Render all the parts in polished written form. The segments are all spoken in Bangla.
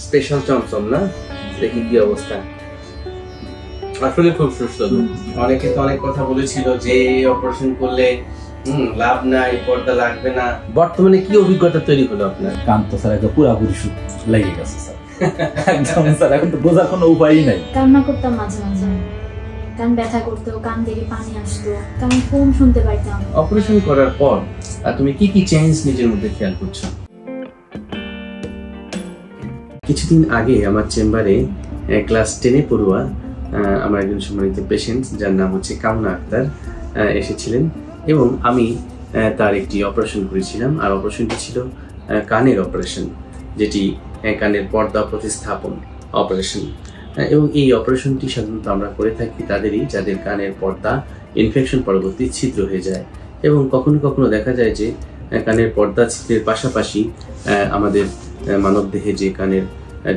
স্পেশাল চমচম না, দেখি কি অবস্থা। আসলে খুব সুস্বাদু। অনেকে তো অনেক কথা বলেছিল যে অপারেশন করলে লাভ নাই, পর্দা লাগবে না। বর্তমানে কি অভিজ্ঞতা তৈরি হলো আপনার? কান তো স্যার একটা পুরাপুরি লেগে গেছে স্যার, একদম স্যার, এখন তো বোঝার কোনো উপায়ই নাই। কান্না করতাম মাঝে মাঝে, কান ব্যথা করতো, কান থেকে পানি আসতো, কান কম শুনতে পাইতাম। অপারেশন করার পর তুমি কি কি চেঞ্জ নিজের মধ্যে খেয়াল করছো? কিছুদিন আগে আমার চেম্বারে ক্লাস 10-এ পড়ুয়া আমার একজন সম্মানিত পেশেন্ট, যার নাম হচ্ছে কামনা আক্তার, এসেছিলেন এবং আমি তার একটি অপারেশন করেছিলাম। আর অপারেশনটি ছিল কানের অপারেশন, যেটি কানের পর্দা প্রতিস্থাপন অপারেশন। এবং এই অপারেশনটি সাধারণত আমরা করে থাকি তাদেরই যাদের কানের পর্দা ইনফেকশন পরবর্তী ছিদ্র হয়ে যায়। এবং কখনো কখনো দেখা যায় যে কানের পর্দা ছিদ্রের পাশাপাশি আমাদের মানবদেহে যে কানের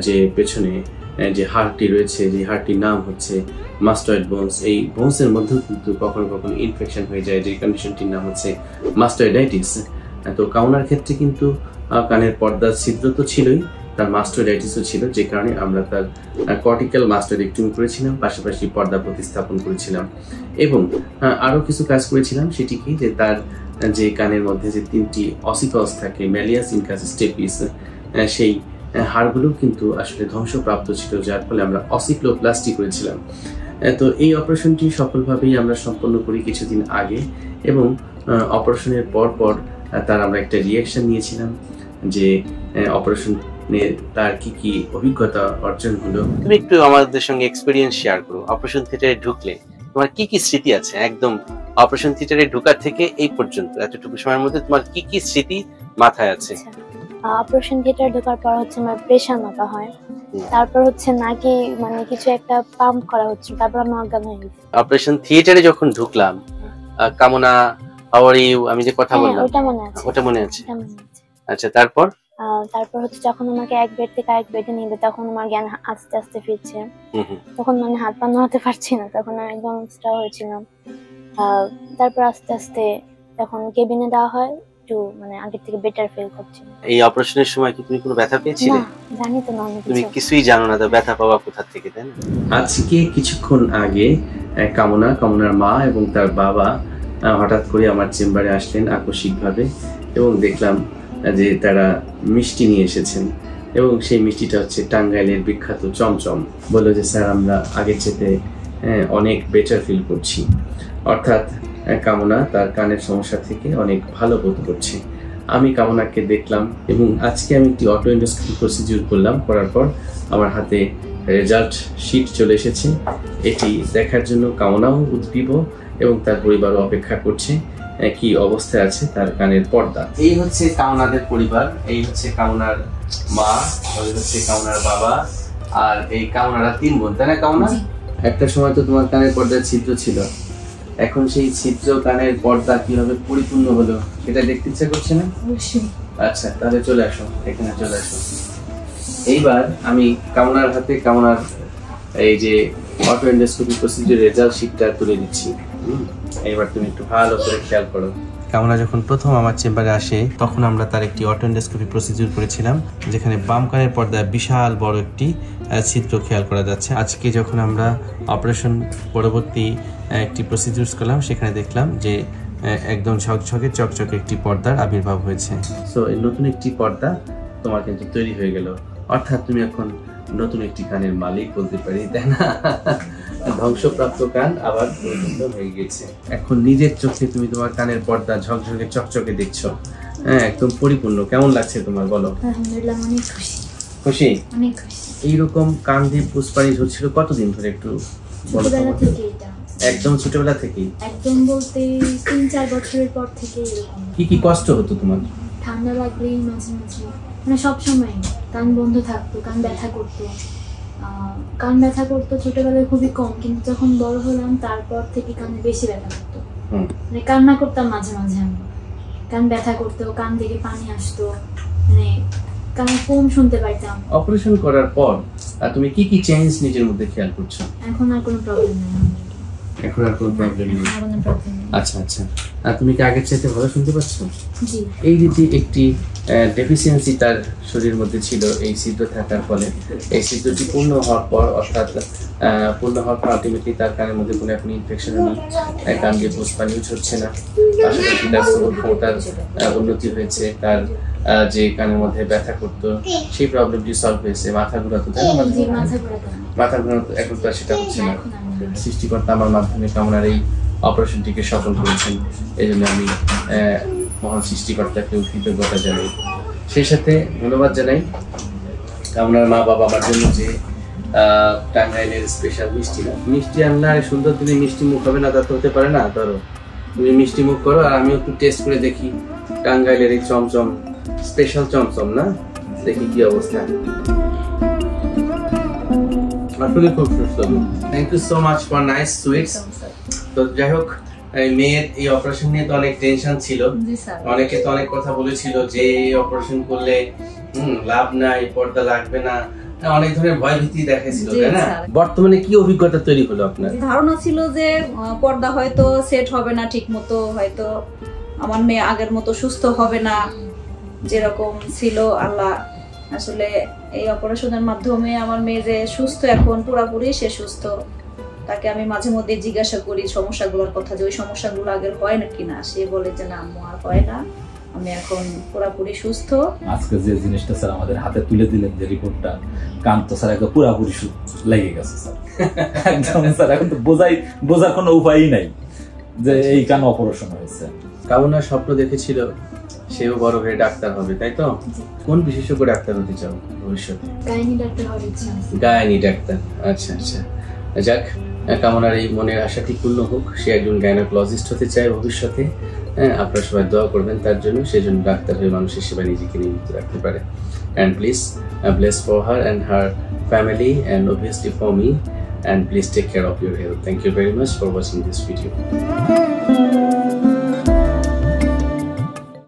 যে পেছনে যে হাড়টি রয়েছে, যে হাড়টির নাম হচ্ছে মাস্টয়েড বোনস, এই বোনসের মধ্যেও কিন্তু কখনো কখনো ইনফেকশন হয়ে যায়, যে কন্ডিশনটির নাম হচ্ছে মাস্টয়েডাইটিস। তো কাউনার ক্ষেত্রে কিন্তু কানের পর্দার ছিদ্র তো ছিলই, তার মাস্টয়েডাইটিসও ছিল, যে কারণে আমরা তার কর্টিক্যাল মাস্টয়েডেক্টমি করেছিলাম, পাশাপাশি পর্দা প্রতিস্থাপন করেছিলাম। এবং আরও কিছু কাজ করেছিলাম, সেটি কি যে তার যে কানের মধ্যে যে 3টি অসিকলস থাকে, ম্যালিয়াস, ইনকাস, স্টেপিস, সেই হাড়গুলো কিন্তু আসলে ধ্বংসপ্রাপ্ত ছিল, যার ফলে আমরা অসিক্লোপ্লাস্টি করেছিলাম। তো এই অপারেশনটি সফলভাবেই আমরা সম্পন্ন করি কিছুদিন আগে, এবং অপারেশনের পর তার আমরা একটা রিয়াকশন নিয়েছিলাম যে অপারেশনের তার কি কি অভিজ্ঞতা অর্জন হলো। তুমি একটু আমাদের সঙ্গে এক্সপেরিয়েন্স শেয়ার করো। অপারেশন থিয়েটারে ঢুকলে তোমার কি কি স্মৃতি আছে? একদম অপারেশন থিয়েটারে ঢোকার থেকে এই পর্যন্ত এতটুকু সময়ের মধ্যে তোমার কি কি স্মৃতি মাথায় আছে? অপারেশন থিয়েটার ঢোকার পর হচ্ছে আমার প্রেশার মাপা হয়, তারপর হচ্ছে নাকি মানে কিছু একটা পাম্প করা হচ্ছে, তারপর আমি অজ্ঞান হয়ে গেছি। অপারেশন থিয়েটারে যখন ঢুকলাম, কামনা হাউ আর ইউ, আমি যে কথা বললাম ওটা মনে আছে, ওটা মনে আছে। আচ্ছা, তারপর হচ্ছে যখন আমাকে এক বেড থেকে আরেক বেডে নিবে, তখন আমার জ্ঞান আস্তে আস্তে ফিরছে। তখন মানে হাত পা নাড়াতে পারছি না, তখন আমি একদম স্টার হয়েছিলাম। তারপর আস্তে আস্তে যখন কেবিনে দেওয়া হয়, একটু মানে আগের থেকে বেটার ফিল করছি। এই অপারেশনের সময় কি তুমি কোনো ব্যথা পেয়েছিলে? না, জানি তো না, তুমি কিছুই জানো না, তো ব্যথা পাওয়া কোথা থেকে, তাই না? আজকে কিছুক্ষণ আগে কামনার মা এবং তার বাবা হঠাৎ করে আমার চেম্বারে আসলেন আকস্মিকভাবে, এবং দেখলাম যে তারা মিষ্টি নিয়ে এসেছেন, এবং সেই মিষ্টিটা হচ্ছে টাঙ্গাইলের বিখ্যাত চমচম। বললো যে স্যার, আমরা আগের চেয়ে অনেক বেটার ফিল করছি। অর্থাৎ কামনা তার কানের সমস্যা থেকে অনেক ভালো বোধ করছে। আমি কামনাকে দেখলাম, এবং আজকে আমি একটি অটো এন্ডোস্কোপি প্রসিডিউর করলাম। করার পর আমার হাতে রেজাল্ট শিট চলে এসেছে। এটি দেখার জন্য কামনাও উদ্গ্রীব এবং তার পরিবারও অপেক্ষা করছে কি অবস্থায় আছে তার কানের পর্দা। এই হচ্ছে কামনাদের পরিবার, এই হচ্ছে কামনার মা, ওই হচ্ছে কামনার বাবা, আর এই কামনারা 3 বোন, তাই না কামনা? একটা সময় তো তোমার কানের পর্দার ছিদ্র ছিল, এখন সেই ছিদ্র কানের পর্দা কিভাবে পরিপূর্ণ হলো সেটা দেখতে ইচ্ছা করছে না? আচ্ছা, তাহলে চলে আসো, এখানে চলে আসো। এইবার আমি কামনার হাতে কামনার এই যে অটো এন্ডোস্কোপি প্রসিডিউর রেজাল্ট শিটটা তুলে দিচ্ছি। এইবার তুমি একটু ভালো করে খেয়াল করো। কামনা যখন প্রথম আমার চেম্বারে আসে, তখন আমরা তার একটি অটো এন্ডোস্কোপি প্রসিডিউর করেছিলাম, যেখানে বাম কানের পর্দায় বিশাল বড় একটি ছিদ্র খেয়াল করা যাচ্ছে। আজকে যখন আমরা অপারেশন পরবর্তী একটি প্রসিডিউর করলাম, সেখানে দেখলাম যে একদম ঝকঝকে চকচকে একটি পর্দার আবির্ভাব হয়েছে। সো এই নতুন একটি পর্দা তোমার কিন্তু তৈরি হয়ে গেল, অর্থাৎ তুমি এখন নতুন একটি কানের মালিক বলতে পারি, তাই না? ধ্বংসপ্রাপ্ত কান আবার পরিপূর্ণ হয়ে গেছে। এখন নিজের চোখে তুমি তোমার কানের পর্দা ঝকঝকে চকচকে দেখছো, হ্যাঁ, একদম পরিপূর্ণ। কেমন লাগছে তোমার, বলো? আলহামদুলিল্লাহ, অনেক খুশি। খুশি? অনেক খুশি। এইরকম কান দিয়ে পুষ্পানি ঝরছিল কতদিন ধরে, একটু বলো? ছোটবেলা থেকে এটা, একদম ছোটবেলা থেকেই? একদম বলতে 3-4 বছরের পর থেকে এরকম। কি কি কষ্ট হতো তোমার? ঠান্ডা লাগলেই মাঝে মাঝে, মানে সবসময় কান বন্ধ থাকতো, কান ব্যথা করতো। ছোটবেলায় খুবই কম, কিন্তু যখন বড় হলাম তারপর থেকে কানে বেশি ব্যথা করতো। মানে কান্না করতাম মাঝে মাঝে, আমি কান ব্যথা করতো, কান থেকে পানি আসতো, মানে কানে কম শুনতে পাইতাম। অপারেশন করার পর তুমি কি কি চেঞ্জ নিজের মধ্যে খেয়াল করছো? এখন আর কোনো প্রবলেম নেই। এখন আর কোনো প্রবলেম নেই? কোনো প্রবলেম নেই। আচ্ছা আচ্ছা, আর তুমি কি আগের চাইতে ভালো শুনতে পাচ্ছ? জি। এই যে একটি ডেফিসিয়েন্সি তার শরীরের মধ্যে ছিল এই ছিদ্র থাকার ফলে, এই ছিদ্রটি পূর্ণ হওয়ার পর অর্থাৎ পূর্ণ হওয়ার পর আলটিমেটলি তার কানের মধ্যে কোনো এখন ইনফেকশন নেই, কান দিয়ে পুষ পানি হচ্ছে না, পাশাপাশি তার ক্ষমতার উন্নতি হয়েছে, তার যে কানের মধ্যে ব্যথা করতো সেই প্রবলেমটি সলভ হয়েছে, মাথা ঘোরাতো, তাই না? মাথা ঘোরাতো এখন তো সেটা হচ্ছে না। সৃষ্টিকর্তা আমার মাধ্যমে কামনার এই অপারেশনটিকে সফল করেছেন, এই জন্য আমি মহান সৃষ্টিকর্তাকেও কৃতজ্ঞতা জানাই। সেই সাথে ধন্যবাদ জানাই কামনার মা বাবা আমার জন্য যে টাঙ্গাইলের স্পেশাল মিষ্টি আনলে আর সুন্দর দিনে মিষ্টি মুখ হবে না, তা তো হতে পারে না। ধরো তুমি মিষ্টি মুখ করো আর আমি একটু টেস্ট করে দেখি টাঙ্গাইলের এই চমচম, স্পেশাল চমচম না, দেখি কি অবস্থা। আসলে খুব সুস্বাদু। Thank you so much for nice sweets. তো যাই হোক, মেয়ের এই অপারেশন নিয়ে তো অনেক টেনশন ছিল, অনেকে তো অনেক কথা বলেছিল যে এই অপারেশন করলে লাভ নাই, পর্দা লাগবে না, অনেক ধরনের ভয় ভীতি দেখাইছিল, তাই না? বর্তমানে কি অভিজ্ঞতা তৈরি হলো আপনার? ধারণা ছিল যে পর্দা হয়তো সেট হবে না ঠিক মতো, হয়তো আমার মেয়ে আগের মতো সুস্থ হবে না যেরকম ছিল। আল্লাহ আসলে এই অপারেশনের মাধ্যমে আমার মেয়ে যে সুস্থ, এখন পুরোপুরি সে সুস্থ। তাকে আমি মাঝে মধ্যে জিজ্ঞাসা করি সমস্যাগুলোর কথা, যে ওই সমস্যাগুলো আগের হয় না কিনা, সে বলে যে না আম্মু আর হয় না, আমি এখন পুরোপুরি সুস্থ। আজকে যে জিনিসটা স্যার আমাদের হাতে তুলে দিলেন, যে রিপোর্টটা, কান তো স্যার একদম পুরোপুরি লেগে গেছে স্যার, একদম স্যার এখন তো বোঝার কোনো উপায়ই নাই যে এই কান অপারেশন হয়েছে। কামনা স্বপ্ন দেখেছিল সেও বড় হয়ে ডাক্তার হবে, তাই তো? কোন বিশেষজ্ঞ ডাক্তার হতে চাও ভবিষ্যতে? গাইনি ডাক্তার হওয়ার ইচ্ছা আছে। গাইনি ডাক্তার, আচ্ছা আচ্ছা। যাক, কামনার এই মনের আশাটি পূর্ণ হোক, সে একজন গাইনোকোলজিস্ট হতে চায় ভবিষ্যতে। আপনারা সবাই দোয়া করবেন তার জন্য, সেই জন্য ডাক্তার হয়ে মানুষের সেবায় নিজেকে নিয়োজিত রাখতে পারে। And please bless for her and her family, and obviously for me, and please take care of your health. Thank you very much for watching this video.